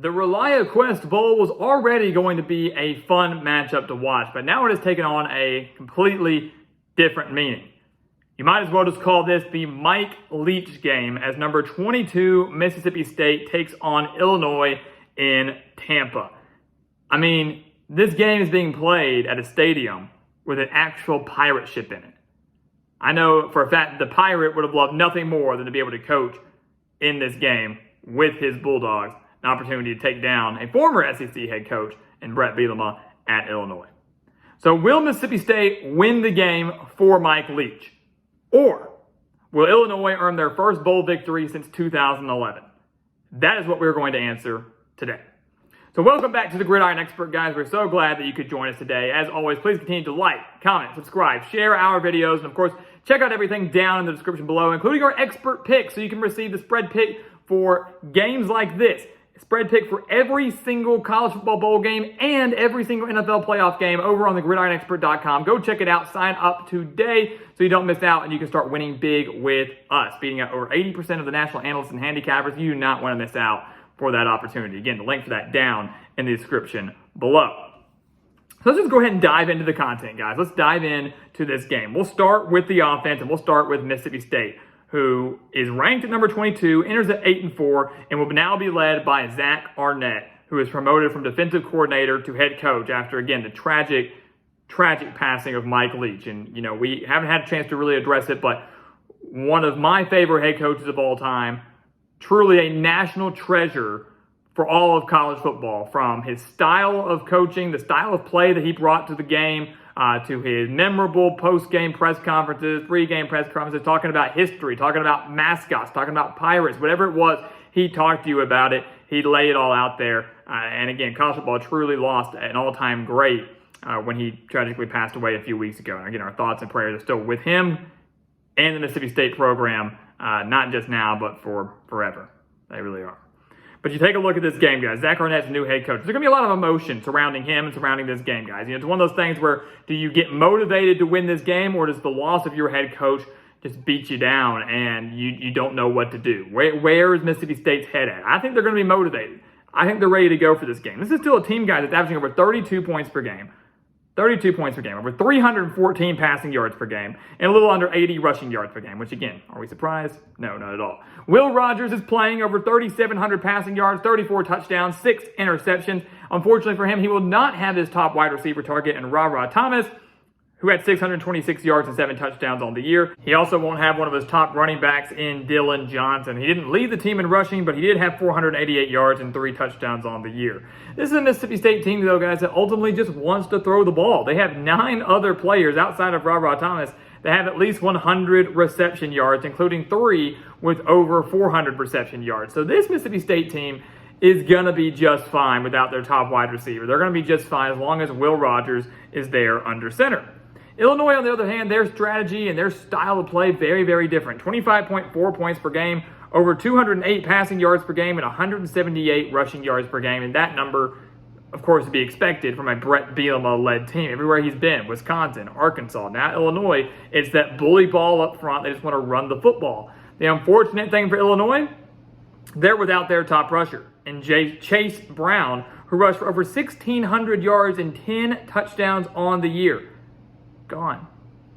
The ReliaQuest Bowl was already going to be a fun matchup to watch, but now it has taken on a completely different meaning. You might as well just call this the Mike Leach game as number 22 Mississippi State takes on Illinois in Tampa. I mean, this game is being played at a stadium with an actual pirate ship in it. I know for a fact the pirate would have loved nothing more than to be able to coach in this game with his Bulldogs. An opportunity to take down a former SEC head coach in Brett Bielema at Illinois. So will Mississippi State win the game for Mike Leach? Or will Illinois earn their first bowl victory since 2011? That is what we're going to answer today. So welcome back to the Gridiron Expert, guys. We're so glad that you could join us today. As always, please continue to like, comment, subscribe, share our videos, and of course, check out everything down in the description below, including our expert picks, so you can receive the spread pick for games like this. Spread pick for every single college football bowl game and every single NFL playoff game over on the gridironexpert.com. Go check it out. Sign up today so you don't miss out and you can start winning big with us. Beating out over 80% of the national analysts and handicappers. You do not want to miss out for that opportunity. Again, the link for that down in the description below. So let's just go ahead and dive into the content, guys. Let's dive into this game. We'll start with the offense and we'll start with Mississippi State, who is ranked at number 22, enters at 8-4, and will now be led by Zach Arnett, who is promoted from defensive coordinator to head coach after, again, the tragic passing of Mike Leach. And, you know, we haven't had a chance to really address it, but one of my favorite head coaches of all time, truly a national treasure for all of college football, from his style of coaching, the style of play that he brought to the game, to his memorable post-game press conferences, pre-game press conferences, talking about history, talking about mascots, talking about pirates, whatever it was, he talked to you about it. He'd lay it all out there. And again, college football truly lost an all-time great when he tragically passed away a few weeks ago. And again, our thoughts and prayers are still with him and the Mississippi State program, not just now, but for forever. They really are. But you take a look at this game, guys. Zach Arnett's new head coach. There's going to be a lot of emotion surrounding him and surrounding this game, guys. You know, it's one of those things where do you get motivated to win this game, or does the loss of your head coach just beat you down and you don't know what to do? Where is Mississippi State's head at? I think they're going to be motivated. I think they're ready to go for this game. This is still a team, guys, that's averaging over 32 points per game. 32 points per game, over 314 passing yards per game, and a little under 80 rushing yards per game, which again, are we surprised? No, not at all. Will Rogers is playing over 3,700 passing yards, 34 touchdowns, 6 interceptions. Unfortunately for him, he will not have his top wide receiver target in Ra Thomas, who had 626 yards and 7 touchdowns on the year. He also won't have one of his top running backs in Dylan Johnson. He didn't lead the team in rushing, but he did have 488 yards and 3 touchdowns on the year. This is a Mississippi State team, though, guys, that ultimately just wants to throw the ball. They have 9 other players outside of Ra Thomas that have at least 100 reception yards, including 3 with over 400 reception yards. So this Mississippi State team is going to be just fine without their top wide receiver. They're going to be just fine as long as Will Rogers is there under center. Illinois, on the other hand, their strategy and their style of play, very, very different. 25.4 points per game, over 208 passing yards per game, and 178 rushing yards per game. And that number, of course, to be expected from a Brett Bielema-led team. Everywhere he's been, Wisconsin, Arkansas, now Illinois, it's that bully ball up front. They just want to run the football. The unfortunate thing for Illinois, they're without their top rusher, and Chase Brown, who rushed for over 1,600 yards and 10 touchdowns on the year. Gone.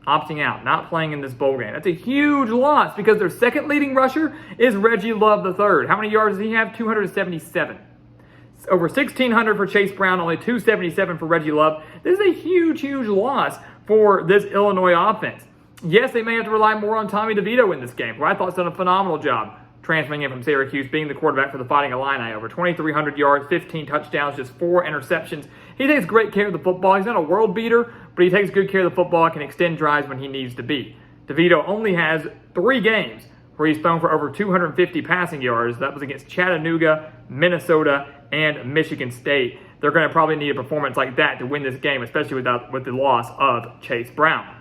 Opting out, not playing in this bowl game. That's a huge loss because their second leading rusher is Reggie Love III. How many yards does he have? 277. Over 1,600 for Chase Brown, only 277 for Reggie Love. This is a huge, huge loss for this Illinois offense. Yes, they may have to rely more on Tommy DeVito in this game, who I thought has done a phenomenal job transferring in from Syracuse, being the quarterback for the Fighting Illini. Over 2,300 yards, 15 touchdowns, just 4 interceptions. He takes great care of the football. He's not a world beater, but he takes good care of the football, can extend drives when he needs to be. DeVito only has 3 games where he's thrown for over 250 passing yards. That was against Chattanooga, Minnesota, and Michigan State. They're going to probably need a performance like that to win this game, especially with the loss of Chase Brown.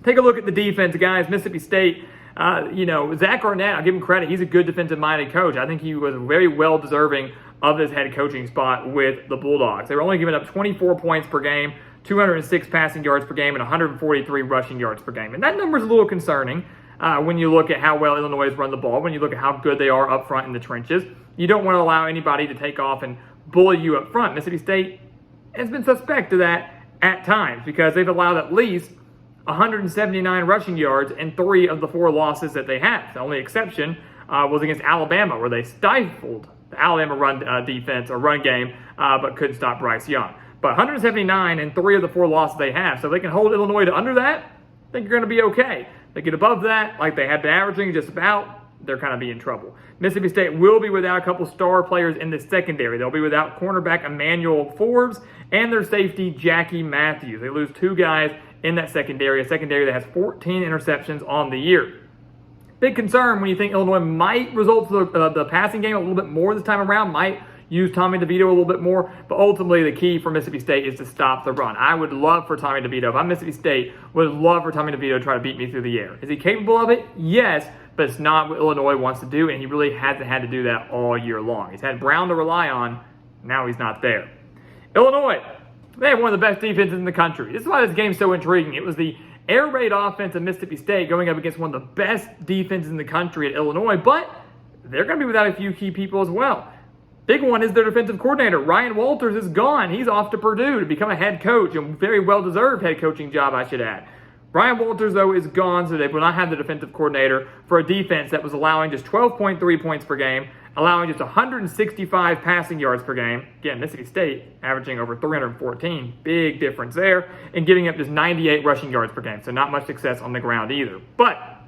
Take a look at the defense, guys. Mississippi State, Zach Arnett, I'll give him credit. He's a good defensive-minded coach. I think he was very well deserving of this head coaching spot with the Bulldogs. They were only giving up 24 points per game, 206 passing yards per game, and 143 rushing yards per game. And that number is a little concerning. when you look at how well Illinois has run the ball, when you look at how good they are up front in the trenches. You don't want to allow anybody to take off and bully you up front. Mississippi State has been suspect of that at times because they've allowed at least 179 rushing yards in 3 of the 4 losses that they have. The only exception was against Alabama, where they stifled the Alabama run defense or run game, but couldn't stop Bryce Young. But 179 in 3 of the 4 losses they have. So if they can hold Illinois to under that, I think you're going to be okay. If they get above that, like they have been averaging just about, they're kind of be in trouble. Mississippi State will be without a couple star players in the secondary. They'll be without cornerback Emmanuel Forbes and their safety Jackie Matthews. They lose 2 guys in that secondary, a secondary that has 14 interceptions on the year. Big concern when you think Illinois might result to the passing game a little bit more this time around, might use Tommy DeVito a little bit more, but ultimately the key for Mississippi State is to stop the run. I would love for Tommy DeVito, if I'm Mississippi State, would love for Tommy DeVito to try to beat me through the air. Is he capable of it? Yes, but it's not what Illinois wants to do, and he really hasn't had to do that all year long. He's had Brown to rely on, now he's not there. Illinois, they have one of the best defenses in the country. This is why this game's so intriguing. It was the air raid offense of Mississippi State going up against one of the best defenses in the country at Illinois, but they're going to be without a few key people as well. Big one is their defensive coordinator. Ryan Walters is gone. He's off to Purdue to become a head coach, a very well-deserved head coaching job, I should add. Ryan Walters, though, is gone, so they will not have the defensive coordinator for a defense that was allowing just 12.3 points per game, allowing just 165 passing yards per game. Again, Mississippi State averaging over 314. Big difference there. And giving up just 98 rushing yards per game, so not much success on the ground either. But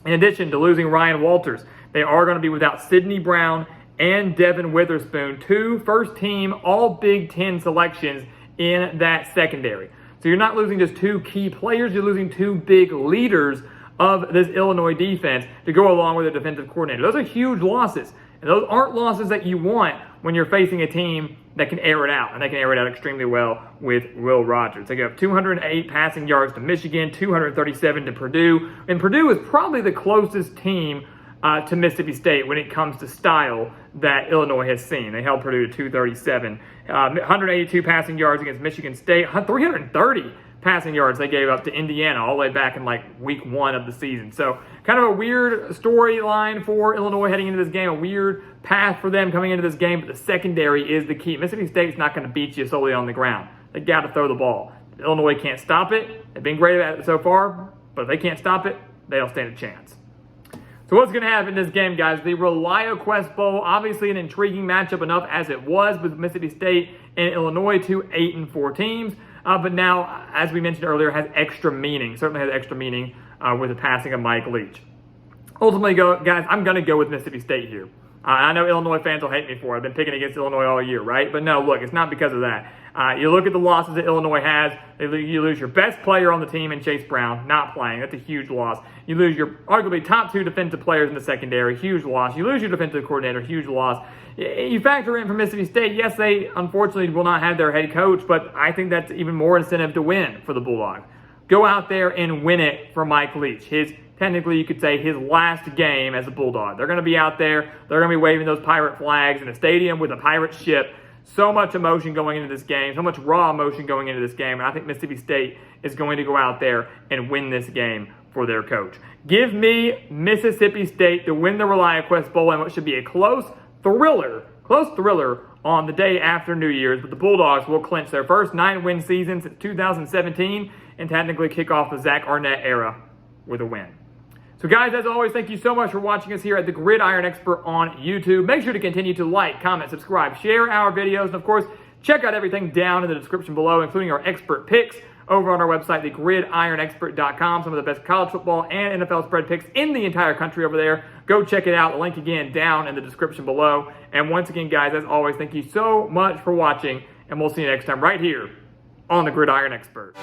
in addition to losing Ryan Walters, they are going to be without Sidney Brown and Devin Witherspoon, 2 first-team All-Big Ten selections in that secondary. So you're not losing just 2 key players, you're losing 2 big leaders of this Illinois defense to go along with a defensive coordinator. Those are huge losses, and those aren't losses that you want when you're facing a team that can air it out, and they can air it out extremely well with Will Rogers. They give up 208 passing yards to Michigan, 237 to Purdue, and Purdue is probably the closest team to Mississippi State when it comes to style that Illinois has seen. They held Purdue to 237. 182 passing yards against Michigan State. 330 passing yards they gave up to Indiana all the way back in like week 1 of the season. So kind of a weird storyline for Illinois heading into this game, a weird path for them coming into this game, but the secondary is the key. Mississippi State's not going to beat you solely on the ground. They got to throw the ball. Illinois can't stop it. They've been great at it so far, but if they can't stop it, they don't stand a chance. So what's going to happen in this game, guys? The ReliaQuest Bowl, obviously an intriguing matchup enough as it was with Mississippi State and Illinois, 2 8-4 teams. But now, as we mentioned earlier, has extra meaning. Certainly has extra meaning with the passing of Mike Leach. Ultimately, guys, I'm going to go with Mississippi State here. I know Illinois fans will hate me for it. I've been picking against Illinois all year, right? But no, look, it's not because of that. You look at the losses that Illinois has. You lose your best player on the team in Chase Brown, not playing. That's a huge loss. You lose your arguably top 2 defensive players in the secondary, huge loss. You lose your defensive coordinator, huge loss. You factor in for Mississippi State, yes, they unfortunately will not have their head coach, but I think that's even more incentive to win for the Bulldogs. Go out there and win it for Mike Leach. Technically, you could say his last game as a Bulldog. They're going to be out there. They're going to be waving those pirate flags in a stadium with a pirate ship. So much emotion going into this game, so much raw emotion going into this game. And I think Mississippi State is going to go out there and win this game for their coach. Give me Mississippi State to win the ReliaQuest Bowl in what should be a close thriller on the day after New Year's. But the Bulldogs will clinch their first 9-win season since 2017 and technically kick off the Zach Arnett era with a win. So guys, as always, thank you so much for watching us here at the Gridiron Expert on YouTube. Make sure to continue to like, comment, subscribe, share our videos, and of course, check out everything down in the description below, including our expert picks over on our website, thegridironexpert.com. Some of the best college football and NFL spread picks in the entire country over there. Go check it out. The link again down in the description below. And once again, guys, as always, thank you so much for watching, and we'll see you next time right here on the Gridiron Expert.